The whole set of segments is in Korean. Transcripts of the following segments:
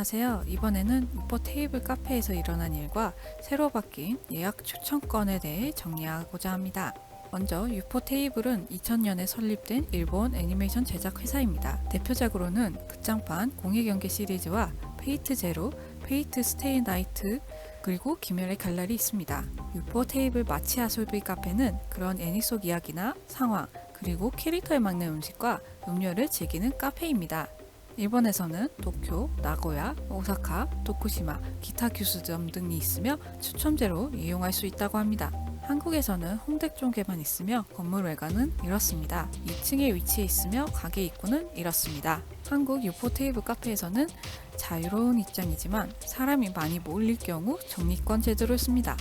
안녕하세요. 이번에는 유포 테이블 카페에서 일어난 일과 새로 바뀐 예약 추천건에 대해 정리하고자 합니다. 먼저 유포 테이블은 2000년에 설립된 일본 애니메이션 제작 회사입니다. 대표작으로는 극장판 공익연계 시리즈와 페이트 제로, 페이트 스테이 나이트, 그리고 귀멸의 칼날이 있습니다. 유포 테이블 마치 아소비 카페는 그런 애니 속 이야기나 상황, 그리고 캐릭터에 맞는 음식과 음료를 즐기는 카페입니다. 일본에서는 도쿄, 나고야, 오사카, 도쿠시마, 기타 규수점 등이 있으며 추첨제로 이용할 수 있다고 합니다. 한국에서는 홍대 쪽에만 있으며 건물 외관은 이렇습니다. 2층에 위치해 있으며 가게 입구는 이렇습니다. 한국 유포 테이블 카페에서는 자유로운 입장이지만 사람이 많이 몰릴 경우 정리권 제도를 씁니다.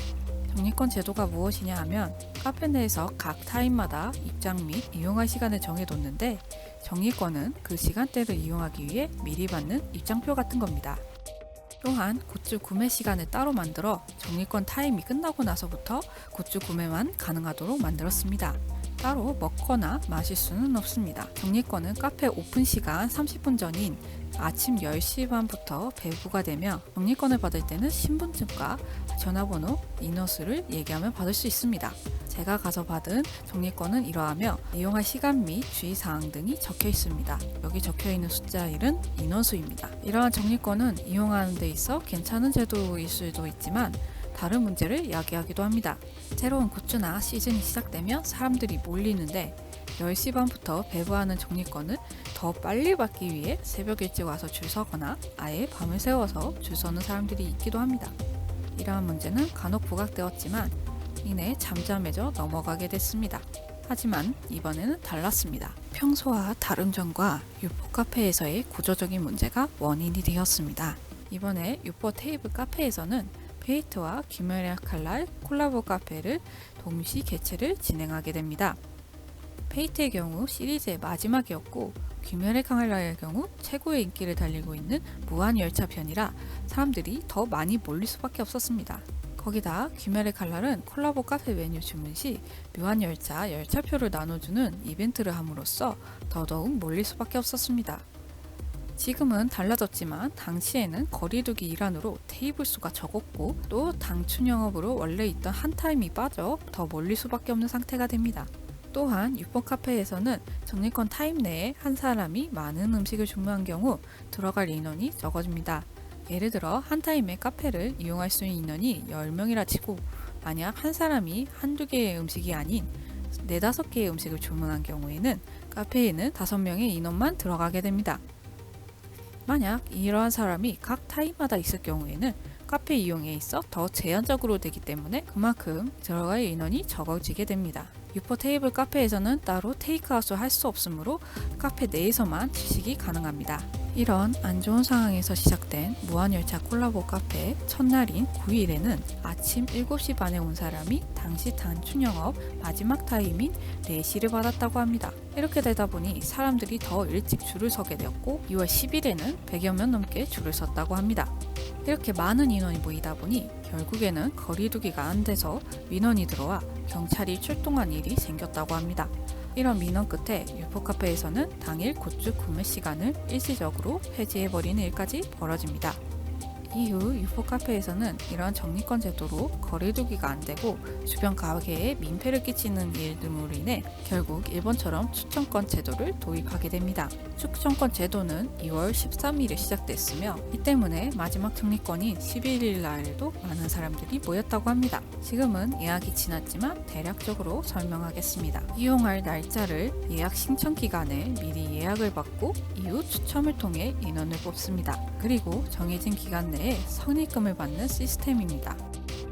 정리권 제도가 무엇이냐 하면 카페 내에서 각 타임마다 입장 및 이용할 시간을 정해뒀는데 정리권은 그 시간대를 이용하기 위해 미리 받는 입장표 같은 겁니다. 또한 굿즈 구매 시간을 따로 만들어 정리권 타임이 끝나고 나서부터 굿즈 구매만 가능하도록 만들었습니다. 따로 먹거나 마실 수는 없습니다. 정리권은 카페 오픈 시간 30분 전인 아침 10시 반부터 배부가 되며 정리권을 받을 때는 신분증과 전화번호, 인원수를 얘기하면 받을 수 있습니다. 제가 가서 받은 정리권은 이러하며 이용할 시간 및 주의사항 등이 적혀 있습니다. 여기 적혀 있는 숫자 1은 인원수입니다. 이러한 정리권은 이용하는 데 있어 괜찮은 제도일 수도 있지만 다른 문제를 야기하기도 합니다. 새로운 굿즈나 시즌이 시작되면 사람들이 몰리는데 10시 반부터 배부하는 정리권을 더 빨리 받기 위해 새벽 일찍 와서 줄 서거나 아예 밤을 새워서 줄 서는 사람들이 있기도 합니다. 이러한 문제는 간혹 부각되었지만 이내 잠잠해져 넘어가게 됐습니다. 하지만 이번에는 달랐습니다. 평소와 다른 점과 유포 카페에서의 구조적인 문제가 원인이 되었습니다. 이번에 유포 테이블 카페에서는 페이트와 귀멸의 칼날 콜라보 카페를 동시 개최를 진행하게 됩니다. 페이트의 경우 시리즈의 마지막이었고 귀멸의 칼날의 경우 최고의 인기를 달리고 있는 무한열차편이라 사람들이 더 많이 몰릴 수밖에 없었습니다. 거기다 귀멸의 칼날은 콜라보 카페 메뉴 주문 시 무한열차 열차표를 나눠주는 이벤트를 함으로써 더더욱 몰릴 수밖에 없었습니다. 지금은 달라졌지만 당시에는 거리두기 일환으로 테이블 수가 적었고 또 당춘 영업으로 원래 있던 한 타임이 빠져 더 몰릴 수밖에 없는 상태가 됩니다. 또한 유포 카페에서는 정리권 타임 내에 한 사람이 많은 음식을 주문한 경우 들어갈 인원이 적어집니다. 예를 들어 한 타임에 카페를 이용할 수 있는 인원이 10명이라 치고 만약 한 사람이 한두 개의 음식이 아닌 4, 5개의 음식을 주문한 경우에는 카페에는 5명의 인원만 들어가게 됩니다. 만약 이러한 사람이 각 타임마다 있을 경우에는 카페 이용에 있어 더 제한적으로 되기 때문에 그만큼 들어갈 인원이 적어지게 됩니다. 유포 테이블 카페에서는 따로 테이크아웃을 할 수 없으므로 카페 내에서만 취식이 가능합니다. 이런 안 좋은 상황에서 시작된 무한열차 콜라보 카페 첫날인 9일에는 아침 7시 반에 온 사람이 당시 단축 영업 마지막 타임인 4시를 받았다고 합니다. 이렇게 되다 보니 사람들이 더 일찍 줄을 서게 되었고 2월 10일에는 100여 명 넘게 줄을 섰다고 합니다. 이렇게 많은 인원이 모이다 보니 결국에는 거리두기가 안 돼서 민원이 들어와 경찰이 출동한 일이 생겼다고 합니다. 이런 민원 끝에 유포 카페에서는 당일 굿즈 구매 시간을 일시적으로 폐지해버리는 일까지 벌어집니다. 이후 유포 카페에서는 이러한 정리권 제도로 거리두기가 안 되고 주변 가게에 민폐를 끼치는 일 등으로 인해 결국 일본처럼 추천권 제도를 도입하게 됩니다. 추천권 제도는 2월 13일에 시작됐으며 이 때문에 마지막 정리권인 11일 날에도 많은 사람들이 모였다고 합니다. 지금은 예약이 지났지만 대략적으로 설명하겠습니다. 이용할 날짜를 예약 신청 기간에 미리 예약을 받고 이후 추첨을 통해 인원을 뽑습니다. 그리고 정해진 기간 내에 선입금을 받는 시스템입니다.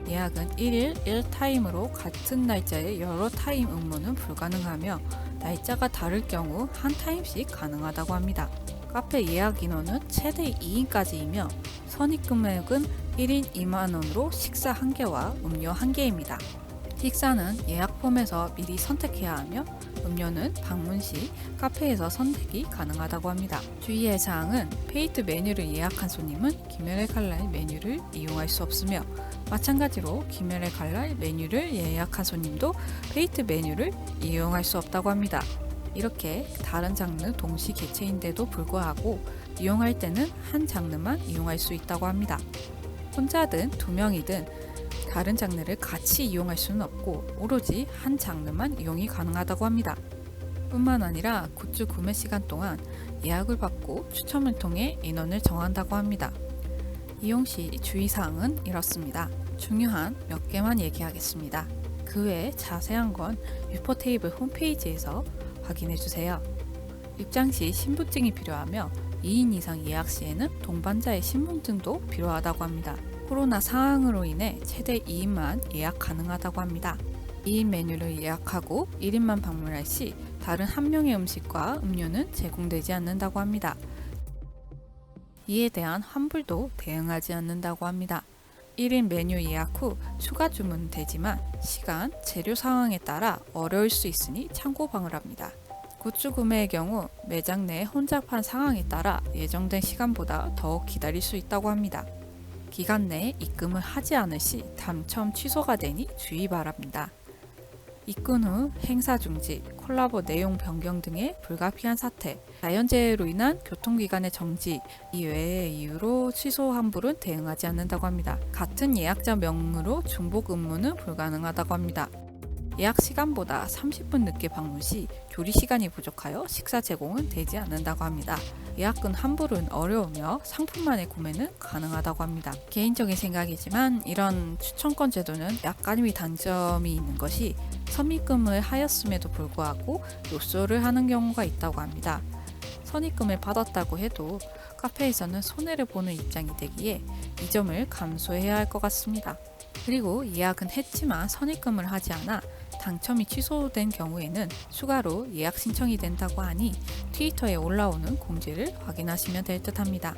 예약은 1일 1타임으로 같은 날짜에 여러 타임 응모는 불가능하며 날짜가 다를 경우 한 타임씩 가능하다고 합니다. 카페 예약 인원은 최대 2인까지이며 선입금액은 1인 2만원으로 식사 1개와 음료 1개입니다. 식사는 예약 폼에서 미리 선택해야 하며 음료는 방문 시 카페에서 선택이 가능하다고 합니다. 주의할 사항은 페이트 메뉴를 예약한 손님은 귀멸의 칼날 메뉴를 이용할 수 없으며 마찬가지로 귀멸의 칼날 메뉴를 예약한 손님도 페이트 메뉴를 이용할 수 없다고 합니다. 이렇게 다른 장르 동시 개최인데도 불구하고 이용할 때는 한 장르만 이용할 수 있다고 합니다. 혼자든 두 명이든 다른 장르를 같이 이용할 수는 없고 오로지 한 장르만 이용이 가능하다고 합니다. 뿐만 아니라 굿즈 구매 시간 동안 예약을 받고 추첨을 통해 인원을 정한다고 합니다. 이용 시 주의사항은 이렇습니다. 중요한 몇 개만 얘기하겠습니다. 그 외에 자세한 건 유포테이블 홈페이지에서 확인해주세요. 입장 시 신분증이 필요하며 2인 이상 예약 시에는 동반자의 신분증도 필요하다고 합니다. 코로나 상황으로 인해 최대 2인만 예약 가능하다고 합니다. 2인 메뉴를 예약하고 1인만 방문할 시 다른 한 명의 음식과 음료는 제공되지 않는다고 합니다. 이에 대한 환불도 대응하지 않는다고 합니다. 1인 메뉴 예약 후 추가 주문은 되지만 시간, 재료 상황에 따라 어려울 수 있으니 참고 바랍니다. 굿즈 구매의 경우 매장 내 혼잡한 상황에 따라 예정된 시간보다 더 기다릴 수 있다고 합니다. 기간 내에 입금을 하지 않을 시 당첨 취소가 되니 주의 바랍니다. 입금 후 행사 중지, 콜라보 내용 변경 등의 불가피한 사태, 자연재해로 인한 교통기관의 정지 이외의 이유로 취소 환불은 대응하지 않는다고 합니다. 같은 예약자 명으로 중복 업무는 불가능하다고 합니다. 예약 시간보다 30분 늦게 방문 시 조리 시간이 부족하여 식사 제공은 되지 않는다고 합니다. 예약금 환불은 어려우며 상품만의 구매는 가능하다고 합니다. 개인적인 생각이지만 이런 추천권 제도는 약간의 단점이 있는 것이 선입금을 하였음에도 불구하고 요소를 하는 경우가 있다고 합니다. 선입금을 받았다고 해도 카페에서는 손해를 보는 입장이 되기에 이 점을 감수해야 할 것 같습니다. 그리고 예약은 했지만 선입금을 하지 않아 당첨이 취소된 경우에는 추가로 예약 신청이 된다고 하니 트위터에 올라오는 공지를 확인하시면 될 듯 합니다.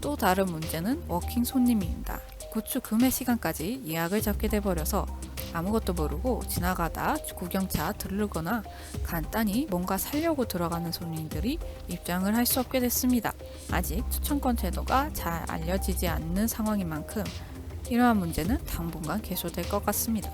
또 다른 문제는 워킹 손님입니다. 굿즈 구매 시간까지 예약을 잡게 돼버려서 아무것도 모르고 지나가다 구경차 들르거나 간단히 뭔가 사려고 들어가는 손님들이 입장을 할 수 없게 됐습니다. 아직 추천권 제도가 잘 알려지지 않는 상황인 만큼 이러한 문제는 당분간 계속될 것 같습니다.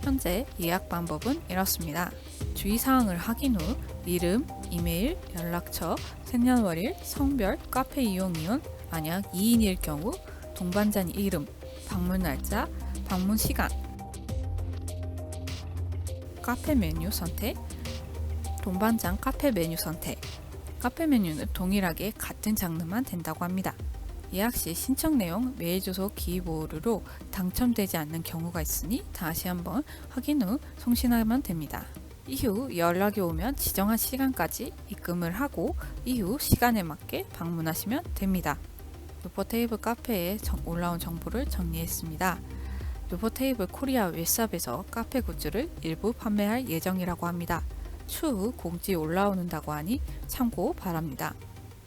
현재 예약 방법은 이렇습니다. 주의사항을 확인 후 이름, 이메일, 연락처, 생년월일, 성별, 카페 이용인원, 만약 2인일 경우 동반자 이름, 방문 날짜, 방문 시간, 카페 메뉴 선택, 동반장 카페 메뉴 선택. 카페 메뉴는 동일하게 같은 장르만 된다고 합니다. 예약 시 신청 내용, 메일 주소 기입 오류로 당첨되지 않는 경우가 있으니 다시 한번 확인 후送신하면 됩니다. 이후 연락이 오면 지정한 시간까지 입금을 하고 이후 시간에 맞게 방문하시면 됩니다. 유포테이블 카페에 올라온 정보를 정리했습니다. 유포테이블 코리아 웹샵에서 카페 굿즈를 일부 판매할 예정이라고 합니다. 추후 공지 올라오는다고 하니 참고 바랍니다.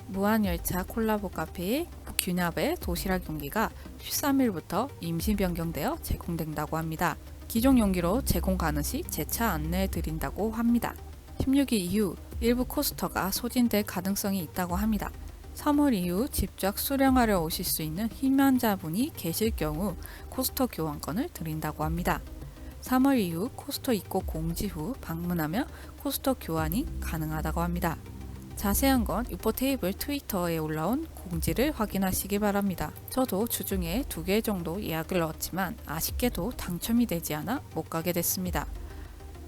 무한열차 콜라보 카페의 균합의 도시락 용기가 13일부터 임시 변경되어 제공된다고 합니다. 기존 용기로 제공 가능 시 재차 안내해 드린다고 합니다. 16일 이후 일부 코스터가 소진될 가능성이 있다고 합니다. 3월 이후 직접 수령하러 오실 수 있는 희망자분이 계실 경우 코스터 교환권을 드린다고 합니다. 3월 이후 코스터 입고 공지 후 방문하면 코스터 교환이 가능하다고 합니다. 자세한 건 유포테이블 트위터에 올라온 공지를 확인하시기 바랍니다. 저도 주중에 2개 정도 예약을 넣었지만 아쉽게도 당첨이 되지 않아 못 가게 됐습니다.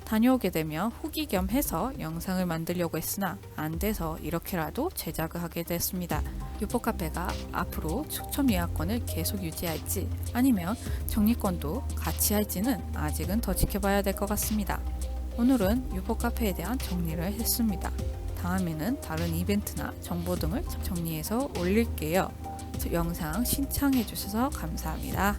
다녀오게 되면 후기 겸 해서 영상을 만들려고 했으나 안 돼서 이렇게라도 제작을 하게 됐습니다. 유포카페가 앞으로 추첨 예약권을 계속 유지할지 아니면 적립권도 같이 할지는 아직은 더 지켜봐야 될 것 같습니다. 오늘은 유포카페에 대한 정리를 했습니다. 다음에는 다른 이벤트나 정보 등을 정리해서 올릴게요. 영상 신청해 주셔서 감사합니다.